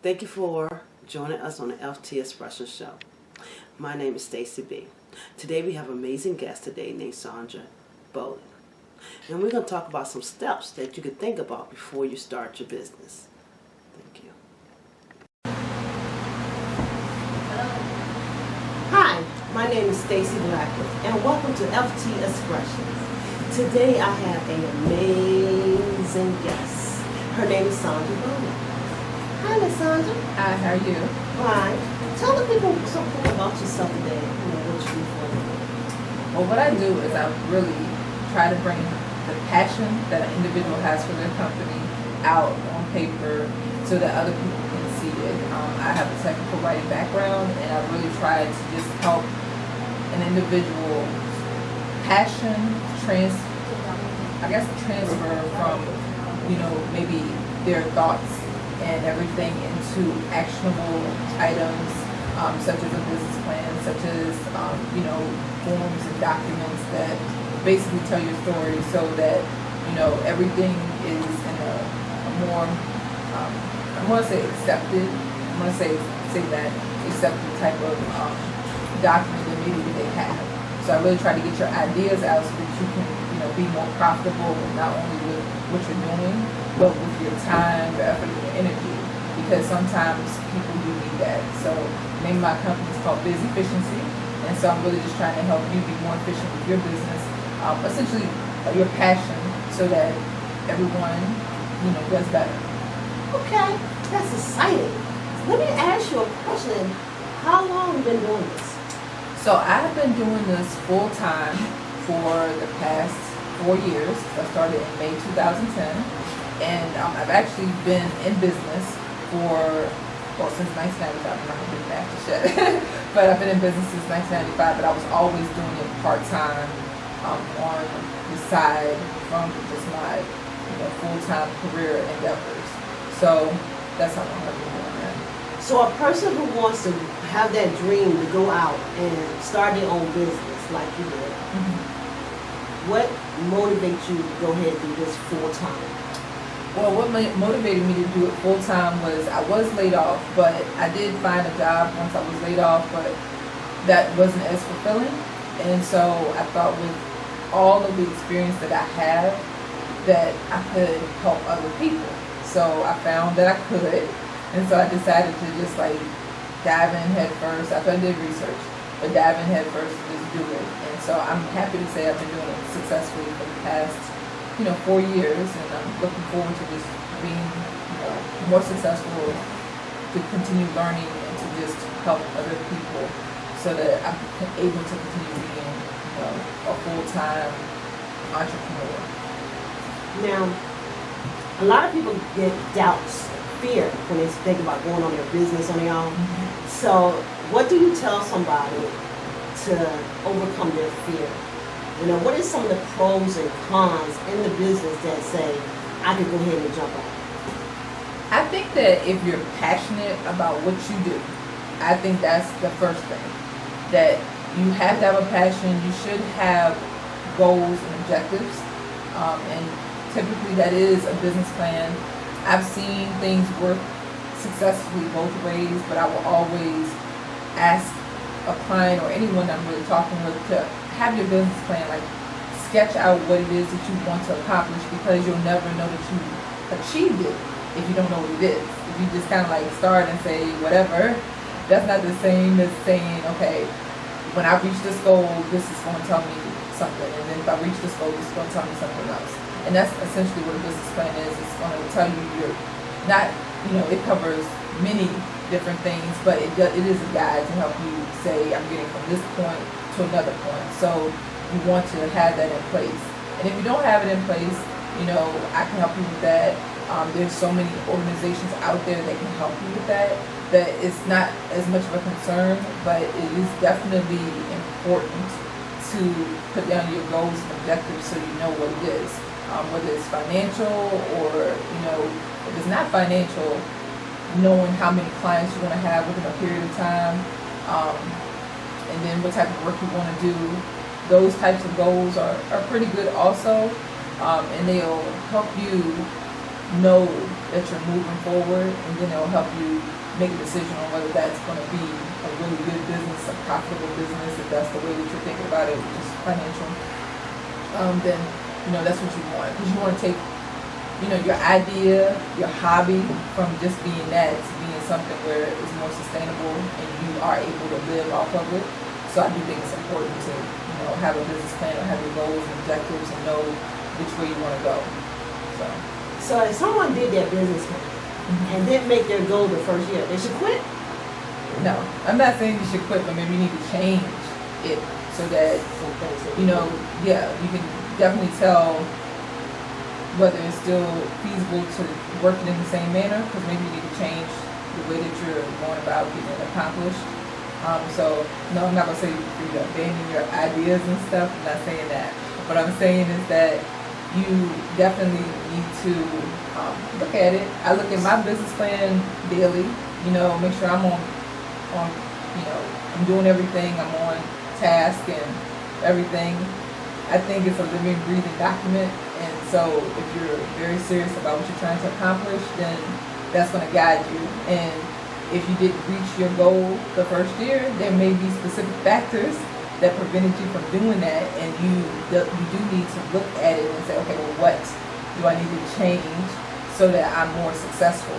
Thank you for joining us on the FT Expression Show. My name is Stacey B. Today we have an amazing guest today named Sandra Bolling. And we're going to talk about some steps that you can think about before you start your business. Thank you. Hi, my name is Stacey Blackwood and welcome to FT Expressions. Today I have an amazing guest. Her name is Sandra Bolling. Hi, Miss Sandra. Hi, how are you? Fine. Tell the people something about yourself today. What you do for them. Well, what I do is I really try to bring the passion that an individual has for their company out on paper so that other people can see it. I have a technical writing background, and I really try to just help an individual passion transfer from, maybe their thoughts and everything into actionable items, such as a business plan, such as forms and documents that basically tell your story, so that everything is in a more I want to say accepted. I want to say that accepted type of document that maybe they have. So I really try to get your ideas out so that you can be more profitable, not only with what you're doing, but with your time, your effort, and your energy, because sometimes people do need that. So the name of my company is called Busy Efficiency, and so I'm really just trying to help you be more efficient with your business, essentially your passion, so that everyone does better. Okay, that's exciting. Let me ask you a question. How long have you been doing this? So I've been doing this full time for the past 4 years. I started in May 2010. And I've actually been in business since 1995. I'm not going to do math to shit. But I've been in business since 1995, but I was always doing it part-time on the side from just my full-time career endeavors. So that's how long I've been doing that. So a person who wants to have that dream to go out and start their own business like you did, what motivates you to go ahead and do this full-time? Well, what motivated me to do it full-time was I was laid off, but I did find a job once I was laid off, but that wasn't as fulfilling. And so I thought with all of the experience that I have, that I could help other people. So I found that I could, and so I decided to just dive in head first. After I did research, but dive in head first and just do it. And so I'm happy to say I've been doing it successfully for the past 4 years, and I'm looking forward to just being more successful, to continue learning and to just help other people so that I'm able to continue being a full-time entrepreneur. Now, a lot of people get doubts, fear when they think about going on their business on their own. Mm-hmm. So what do you tell somebody to overcome their fear? What is some of the pros and cons in the business that say, I could go ahead and jump on? I think that if you're passionate about what you do, I think that's the first thing. That you have to have a passion. You should have goals and objectives. And typically that is a business plan. I've seen things work successfully both ways, but I will always ask a client or anyone I'm really talking with to have your business plan, sketch out what it is that you want to accomplish, because you'll never know that you achieved it if you don't know what it is. If you just kind of start and say whatever, that's not the same as saying, okay, when I reach this goal, this is going to tell me something, and then if I reach this goal, this is going to tell me something else. And that's essentially what a business plan is. It's going to tell you you're not, it covers many different things, but it is a guide to help you say, I'm getting from this point to another point. So you want to have that in place. And if you don't have it in place, I can help you with that. There's so many organizations out there that can help you with that it's not as much of a concern, but it is definitely important to put down your goals and objectives so you know what it is. Whether it's financial or, if it's not financial, knowing how many clients you're going to have within a period of time, and then what type of work you want to do. Those types of goals are pretty good also, and they'll help you know that you're moving forward, and then it'll help you make a decision on whether that's going to be a really good business, a profitable business, if that's the way that you're thinking about it, which is financial. Then that's what you want, because you want to take your idea, your hobby, from just being that to being something where it's more sustainable and you are able to live off of it. So I do think it's important to have a business plan or have your goals and objectives and know which way you want to go. So if someone did their business plan and didn't make their goal the first year, they should quit? No, I'm not saying you should quit, but maybe you need to change it so that you can definitely tell whether it's still feasible to work it in the same manner, because maybe you need to change the way that you're going about getting it accomplished. So no, I'm not gonna say for you to abandon your ideas and stuff. I'm not saying that. What I'm saying is that you definitely need to look at it. I look at my business plan daily. Make sure I'm on. I'm doing everything. I'm on task and everything. I think it's a living, breathing document. And so if you're very serious about what you're trying to accomplish, then that's going to guide you. And if you didn't reach your goal the first year, there may be specific factors that prevented you from doing that. And you do need to look at it and say, okay, well, what do I need to change so that I'm more successful?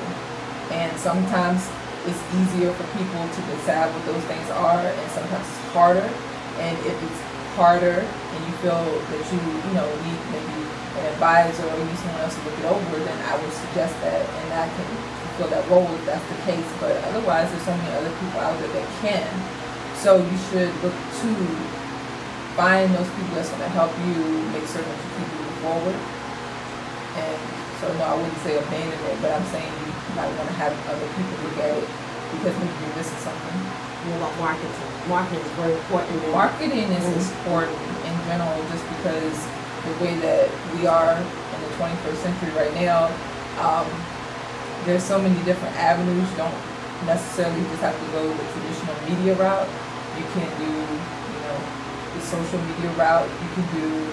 And sometimes it's easier for people to decide what those things are, and sometimes it's harder. And if it's harder and you feel that you need maybe an advisor or you need someone else to look it over, then I would suggest that, and I can fulfill that role if that's the case. But otherwise, there's so many other people out there that can. So you should look to find those people that's going to help you make certain that you keep moving forward. And so no, I wouldn't say abandon it, but I'm saying you might want to have other people look at it because maybe you're missing something. What about marketing? Marketing is very important. Marketing is important in general, just because the way that we are in the 21st century right now, there's so many different avenues. You don't necessarily just have to go the traditional media route. You can do, the social media route. You can do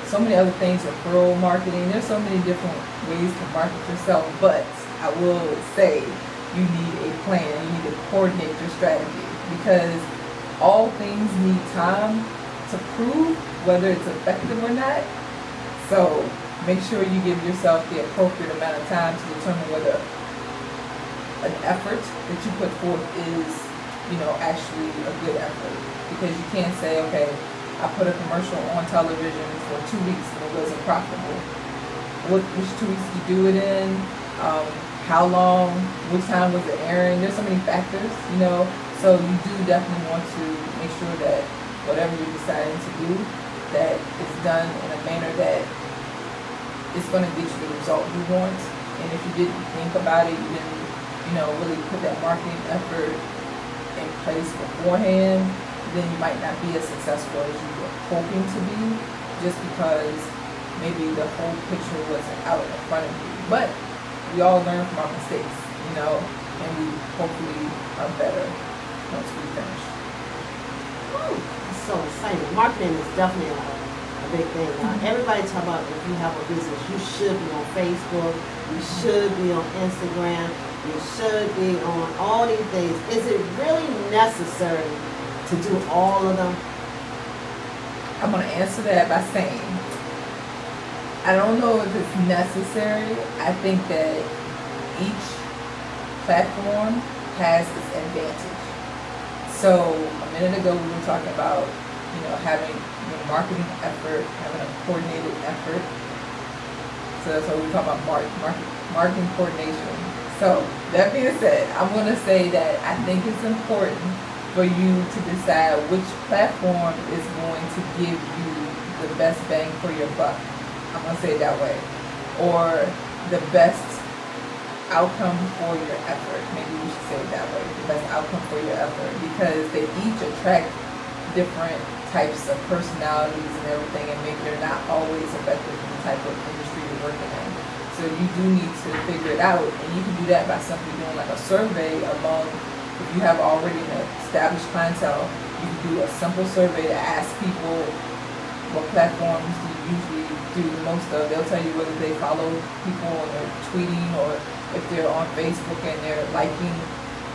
so many other things, referral marketing. There's so many different ways to market yourself, but I will say you need a plan. You need to coordinate your strategy, because all things need time to prove whether it's effective or not. So make sure you give yourself the appropriate amount of time to determine whether an effort that you put forth is, actually a good effort. Because you can't say, okay, I put a commercial on television for 2 weeks and it wasn't profitable. Which 2 weeks did you do it in? How long? Which time was it airing? There's so many factors, So you do definitely want to make sure that whatever you're deciding to do, that it's done in a manner that it's going to get you the result you want. And if you didn't think about it, you didn't, really put that marketing effort in place beforehand, then you might not be as successful as you were hoping to be, just because maybe the whole picture wasn't out in front of you. But we all learn from our mistakes, and we hopefully are better once we finish. It's so exciting. Marketing is definitely a big thing. Everybody talk about if you have a business, you should be on Facebook, you should be on Instagram, you should be on all these things. Is it really necessary to do all of them? I'm going to answer that by saying, I don't know if it's necessary. I think that each platform has its advantage. So a minute ago we were talking about, having your marketing effort, having a coordinated effort. So that's what we're talking about, marketing coordination. So that being said, I'm going to say that I think it's important for you to decide which platform is going to give you the best bang for your buck. I'm going to say it that way. Or the best outcome for your effort. Maybe we should say it that way. The best outcome for your effort. Because they each attract different types of personalities and everything, and maybe they're not always effective in the type of industry you're working in. So you do need to figure it out, and you can do that by simply doing like a survey among, if you have already an established clientele, you can do a simple survey to ask people what platforms do you usually do the most of. They'll tell you whether they follow people and they're tweeting, or if they're on Facebook and they're liking,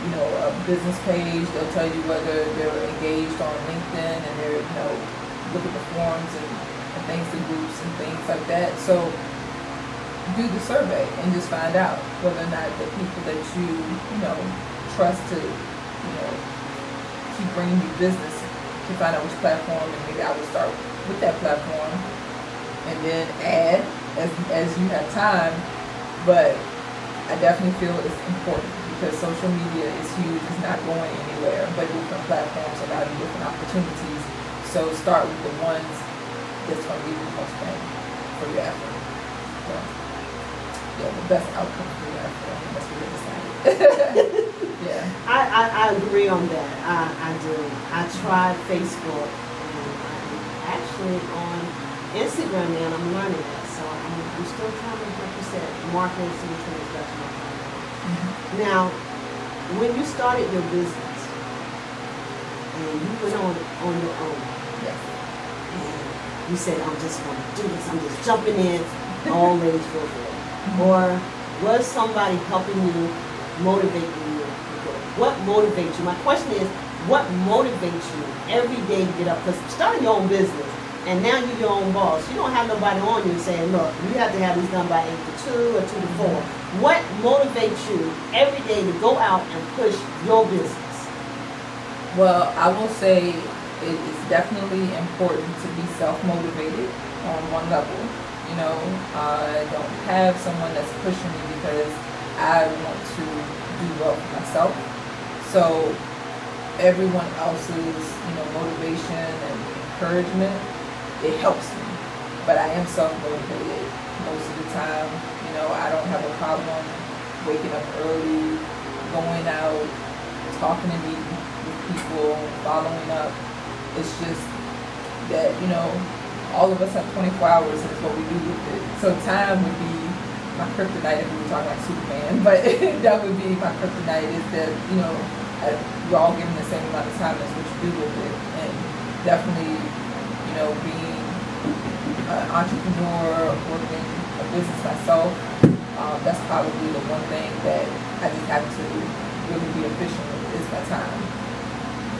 a business page. They'll tell you whether they're engaged on LinkedIn and they're, look at the forums and things, the groups and things like that. So do the survey and just find out whether or not the people that you, trust to, keep bringing you business, to find out which platform, and maybe I would start with that platform and then add as you have time. But I definitely feel it's important because social media is huge. It's not going anywhere, but different platforms allow you different opportunities. So start with the ones that's going to give you the most bang for your effort. So, the best outcome for your effort. I think that's what we decided. Yeah. I agree on that. I do. I tried Facebook, and I'm actually on Instagram now, and I'm learning that. So I'm still trying to, like you said, market and see which one is best for my client. Now, when you started your business and you went on your own, and you said, I'm just going to do this, I'm just jumping in, all ladies feel good. Or was somebody helping you, motivating you? What motivates you? My question is, what motivates you every day to get up? Because starting your own business, and now you're your own boss. You don't have nobody on you saying, look, you have to have these done by 8 to 2 or 2 to 4. What motivates you every day to go out and push your business? Well, I will say it is definitely important to be self-motivated on one level. I don't have someone that's pushing me because I want to do well for myself. So everyone else's, motivation and encouragement, it helps me. But I am self-motivated most of the time. I don't have a problem waking up early, going out, talking and meeting with people, following up. It's just that, all of us have 24 hours and it's what we do with it. So time would be my kryptonite if we were talking like Superman, but that would be my kryptonite is that, we're all given the same amount of time. That's what you do with it. And definitely, being an entrepreneur, working a business myself, that's probably the one thing that I just have to really be efficient with is my time.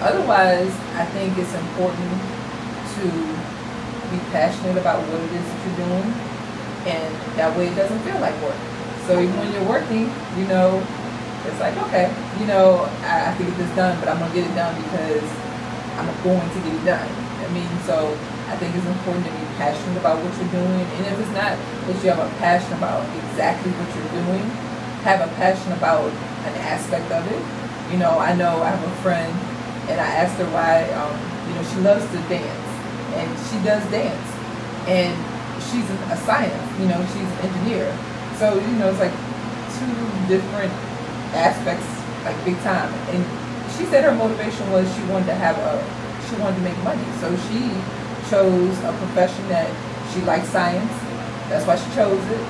Otherwise, I think it's important to be passionate about what it is that you're doing, and that way it doesn't feel like work. So even when you're working, it's like, okay, I have to get this done, but I'm going to get it done because I'm going to get it done. So I think it's important to be passionate about what you're doing, and if it's not that you have a passion about exactly what you're doing, have a passion about an aspect of it. I know I have a friend, and I asked her why, she loves to dance. And she does dance, and she's a science, she's an engineer. So, it's like two different aspects, like big time. And she said her motivation was she wanted to make money. So she chose a profession that she likes science. That's why she chose it.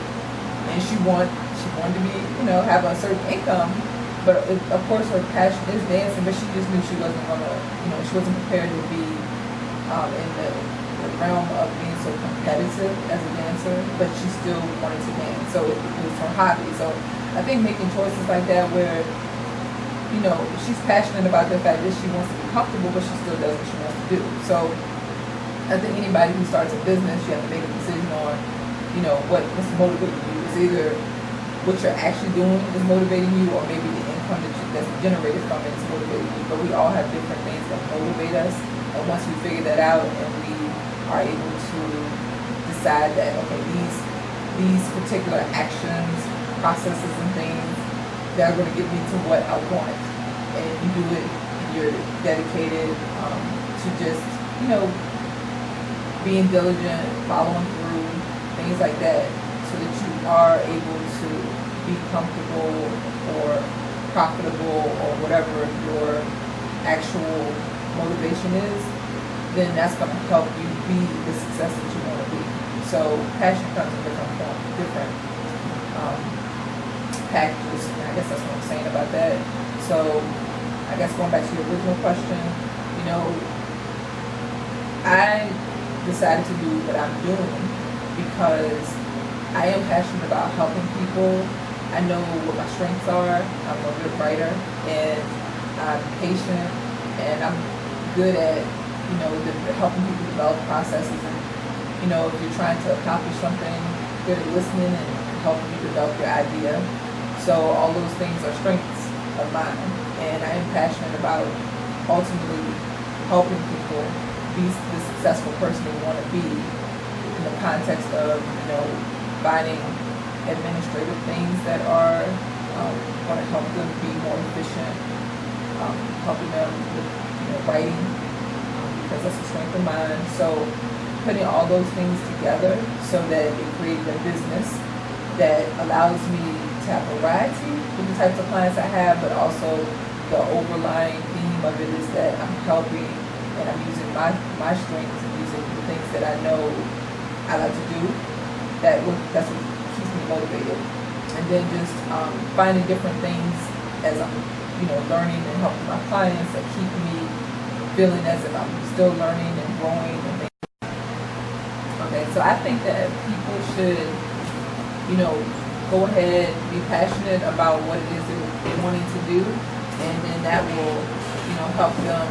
And she wanted to be, have a certain income. But of course her passion is dancing, but she just knew she wasn't gonna, she wasn't prepared to be in the realm of being so competitive as a dancer, but she still wanted to dance. So it was her hobby. So I think making choices like that where, she's passionate about the fact that she wants to be comfortable, but she still does what she wants to do. So I think anybody who starts a business, you have to make a decision on, what's motivating you. It's either what you're actually doing is motivating you, or maybe the income that's generated from it is motivating you. But we all have different things that motivate us. And once we figure that out and we are able to decide that, okay, these particular actions, processes and things that are going to get me to what I want, and you do it and you're dedicated to just, being diligent, following through, things like that, so that you are able to be comfortable or profitable or whatever your actual motivation is, then that's going to help you be the success that you want to be. So passion comes in different forms, different packages, and I guess that's what I'm saying about that. So I guess going back to your original question, I decided to do what I'm doing because I am passionate about helping people. I know what my strengths are. I'm a good writer, and I'm patient, and I'm good at, helping people develop processes. And, if you're trying to accomplish something, good at listening and helping you develop your idea. So all those things are strengths of mine, and I am passionate about ultimately helping people be the successful person they want to be in the context of, finding administrative things that are going to help them be more efficient, helping them with, writing, because that's a strength of mine. So putting all those things together so that it creates a business that allows me to have variety with the types of clients I have, but also the overlying theme of it is that I'm helping and I'm using my strengths and using the things that I know I like to do. That's what keeps me motivated. And then just finding different things as I'm, learning and helping my clients that keep me feeling as if I'm still learning and growing and things. Okay, so I think that people should, go ahead, be passionate about what it is that they're wanting to do, and then that will, help them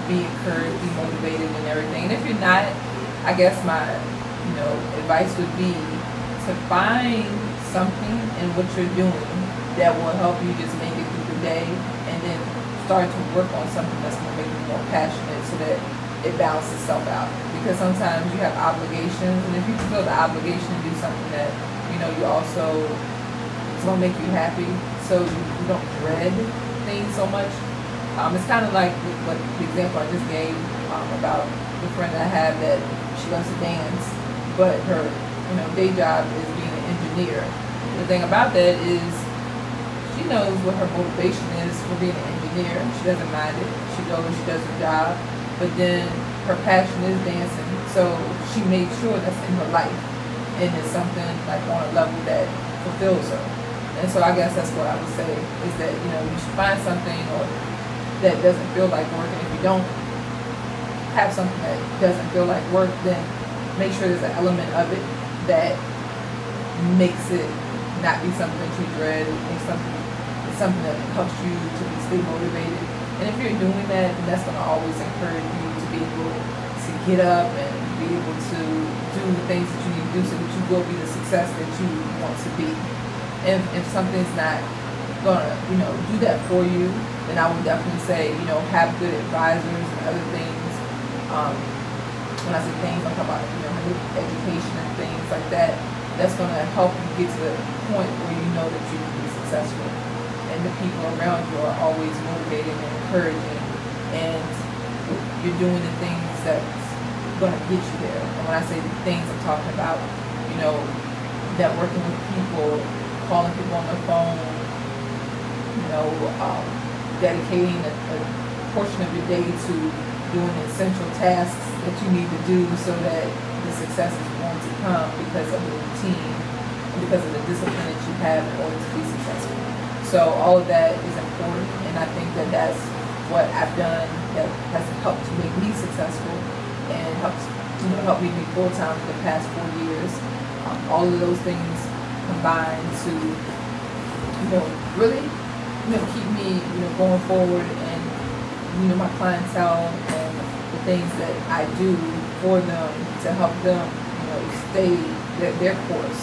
be encouraged, be motivated and everything. And if you're not, I guess my, advice would be to find something in what you're doing that will help you just make it through the day, and then start to work on something that's going to make you more passionate so that it balances itself out. Because sometimes you have obligations, and if you feel the obligation to do something that, you also, it's going to make you happy, so you don't dread things so much. It's kind of like what the example I just gave about the friend I have that she loves to dance, but her day job is being an engineer. The thing about that is she knows what her motivation is for being an engineer. She doesn't mind it. She goes, she does her job, but then her passion is dancing, so she made sure that's in her life, and it's something like on a level that fulfills her. And so I guess that's what I would say is that you should find something or that doesn't feel like work, and if you don't have something that doesn't feel like work, then make sure there's an element of it that makes it not be something that you dread. It's something that helps you to stay motivated. And if you're doing that, then that's going to always encourage you to be able to get up and be able to do the things that you need to do so that you will be the success that you want to be. And if something's not going to, do that for you, then I would definitely say, have good advisors and other things. When I say things, I'm talking about, education and things like that. That's going to help you get to the point where you know that you can be successful. And the people around you are always motivating and encouraging. And you're doing the things that's going to get you there. And when I say the things, I'm talking about, networking with people, calling people on the phone, dedicating a portion of your day to doing essential tasks that you need to do so that the success is going to come because of the routine and because of the discipline that you have in order to be successful. So all of that is important, and I think that that's what I've done that has helped to make me successful and helped me be full-time for the past 4 years. All of those things combined to really keep me going forward, and my clientele and the things that I do for them to help them stay their course,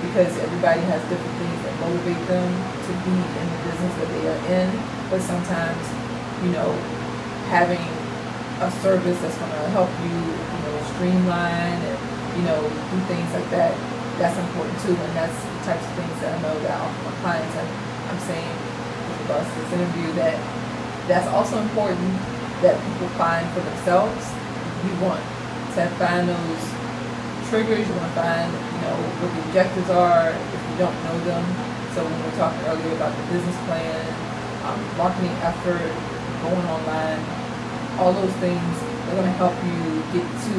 because everybody has different things that motivate them to be in the business that they are in. But sometimes having a service that's going to help you streamline and do things like that, that's important too. And that's the types of things that I know that all my clients, I'm saying with regards to this interview, that's also important that people find for themselves. You want to find those triggers. You want to find what the objectives are if you don't know them. So when we were talking earlier about the business plan, marketing effort, going online, all those things, They're going to help you get to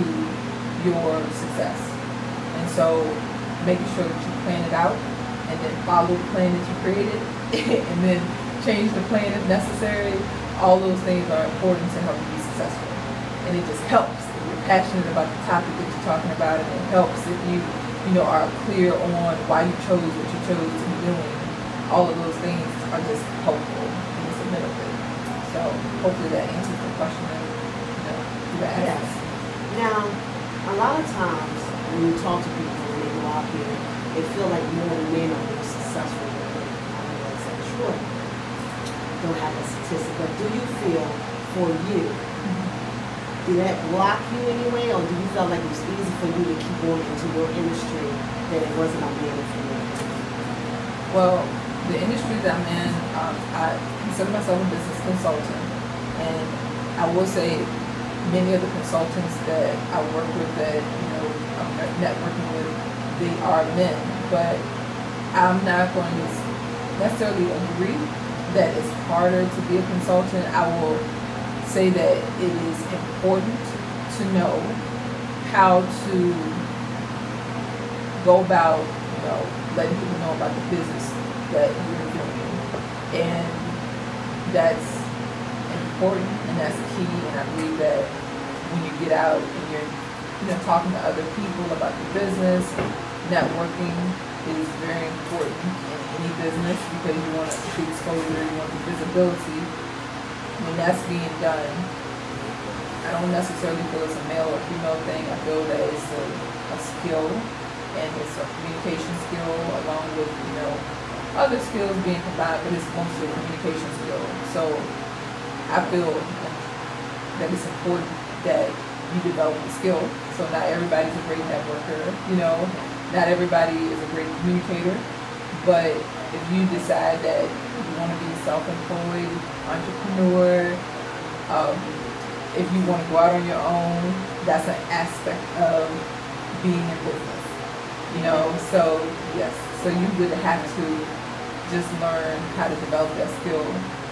your success. And so making sure that you plan it out and then follow the plan that you created and then change the plan if necessary. All those things are important to help you be successful. And it just helps if you're passionate about the topic that you're talking about, and it helps if you are clear on why you chose what you chose to be doing. All of those things are just helpful in this middle bit. So hopefully that answers the question that you asked. Yes. Now, a lot of times when you talk to people when they go out here, they feel like more men are more successful than women. I know that's not true. Don't have a statistic, but do you feel for you, did that block you anyway, or do you feel like it was easy for you to keep going into your industry that it wasn't a man for you? Well, the industry that I'm in, I consider myself a business consultant, and I will say many of the consultants that I work with that I'm networking with, they are men, but I'm not going to necessarily agree that it's harder to be a consultant. I will say that it is important to know how to go about letting people know about the business that you're doing, and that's important and that's key. And I believe that when you get out and you're talking to other people about the business, networking is very important in any business because you want the exposure, you want the visibility. When that's being done, I don't necessarily feel it's a male or female thing. I feel that it's a skill, and it's a communication skill along with other skills being combined, but it's mostly a communication skill. So I feel that it's important that you develop the skill. So not everybody's a great networker, not everybody is a great communicator, but if you decide that you want to be self-employed, entrepreneur, if you want to go out on your own, that's an aspect of being in business, so yes, so you would have to just learn how to develop that skill.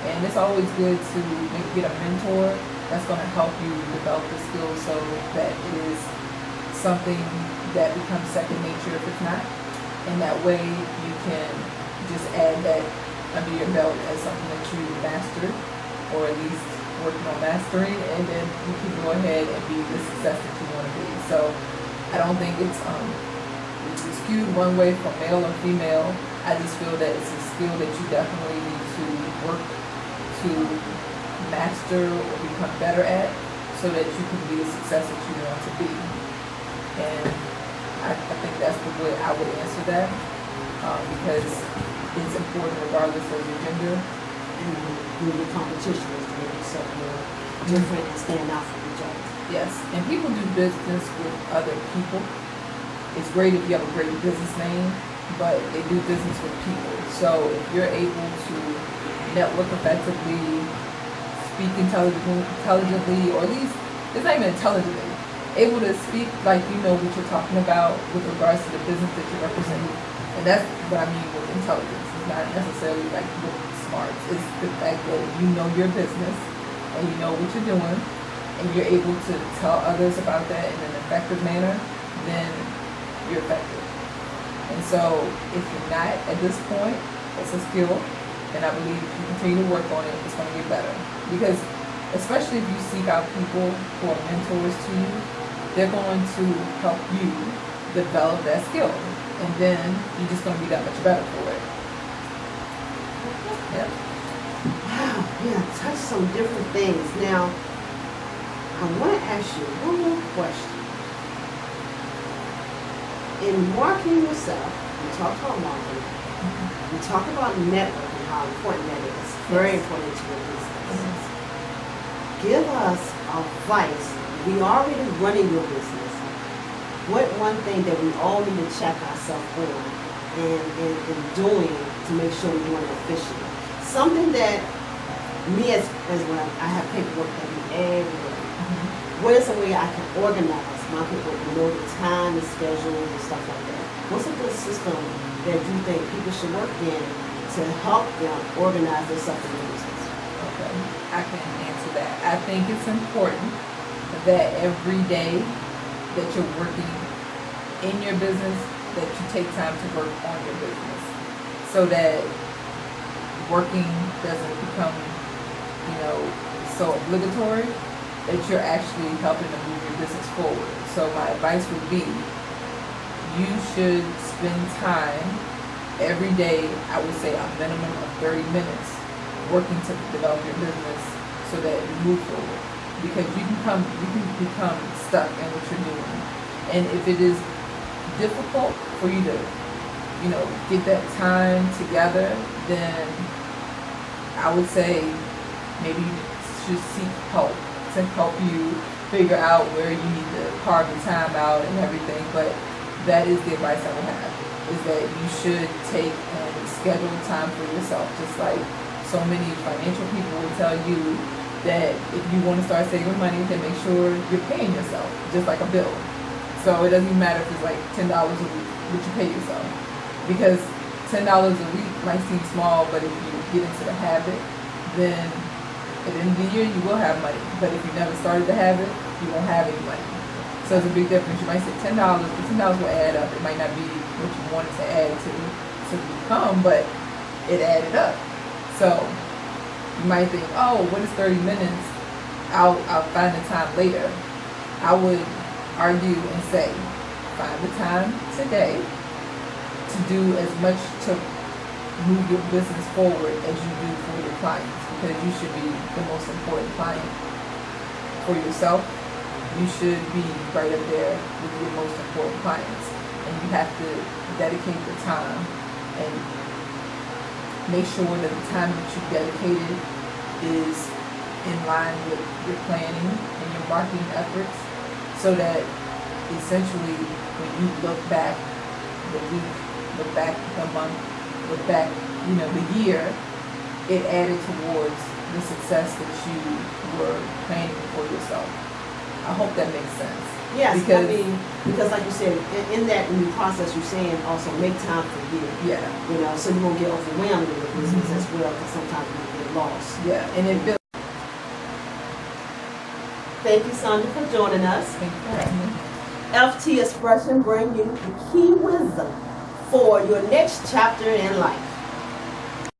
And it's always good to maybe get a mentor that's going to help you develop the skill so that it is something that becomes second nature if it's not. And that way you can just add that under your belt as something that you mastered, or at least working on mastering, and then you can go ahead and be the success that you want to be. So I don't think it's skewed one way for male or female. I just feel that it's a skill that you definitely need to work to master or become better at so that you can be the success that you want to be. And I think that's the way I would answer that, because it's important regardless of your gender. And your competition is to make yourself more different and stand out from each other. Yes, and people do business with other people. It's great if you have a great business name, but they do business with people. So if you're able to network effectively, speak intelligently, or at least, it's not even intelligently, able to speak like you know what you're talking about with regards to the business that you're representing. And that's what I mean with intelligence. It's not necessarily like with smarts. It's the fact that you know your business and you know what you're doing, and you're able to tell others about that in an effective manner, then you're effective. And so if you're not at this point, it's a skill, and I believe if you continue to work on it, it's going to get better. Because especially if you seek out people who are mentors to you, they're going to help you develop that skill, and then you're just going to be that much better for it. Yeah. Wow, yeah, touch some different things. Now, I want to ask you one more question. In marketing yourself, we talk about marketing, we talk about networking, how important that is. Very important to your business. Give us advice. We already running your business. What one thing that we all need to check ourselves on and doing to make sure we're doing it efficiently? Something that me as well, I have paperwork that we everywhere. What is a way I can organize my paperwork, the time, the schedule, and stuff like that? What's a good system that you think people should work in to help them organize their stuff in their business? Okay, I can answer that. I think it's important, the that every day that you're working in your business, that you take time to work on your business, so that working doesn't become, so obligatory, that you're actually helping to move your business forward. So my advice would be, you should spend time every day, I would say a minimum of 30 minutes, working to develop your business so that you move forward. Because you can become stuck in what you're doing. And if it is difficult for you to, get that time together, then I would say maybe you should seek help to help you figure out where you need to carve the time out and everything. But that is the advice I would have, is that you should take and schedule time for yourself. Just like so many financial people will tell you that if you want to start saving money, then make sure you're paying yourself, just like a bill. So it doesn't even matter if it's like $10 a week, but you pay yourself. Because $10 a week might seem small, but if you get into the habit, then at the end of the year you will have money. But if you never started the habit, you won't have any money. So it's a big difference. You might say $10, but $10 will add up. It might not be what you wanted to add to become, but it added up. So you might think, oh, what is 30 minutes? I'll find the time later. I would argue and say, find the time today to do as much to move your business forward as you do for your clients, because you should be the most important client for yourself. You should be right up there with your most important clients, and you have to dedicate the time and make sure that the time that you dedicated is in line with your planning and your marketing efforts, so that essentially when you look back the week, look back the month, look back, the year, it added towards the success that you were planning for yourself. I hope that makes sense. Yes, because like you said, in that new process, you're saying also make time for you. Yeah. So you won't get overwhelmed in your business as well, because sometimes you get lost. Yeah, and it builds. Thank you, Sandra, for joining us. Thank you for having me. FT Expression bring you the key wisdom for your next chapter in life.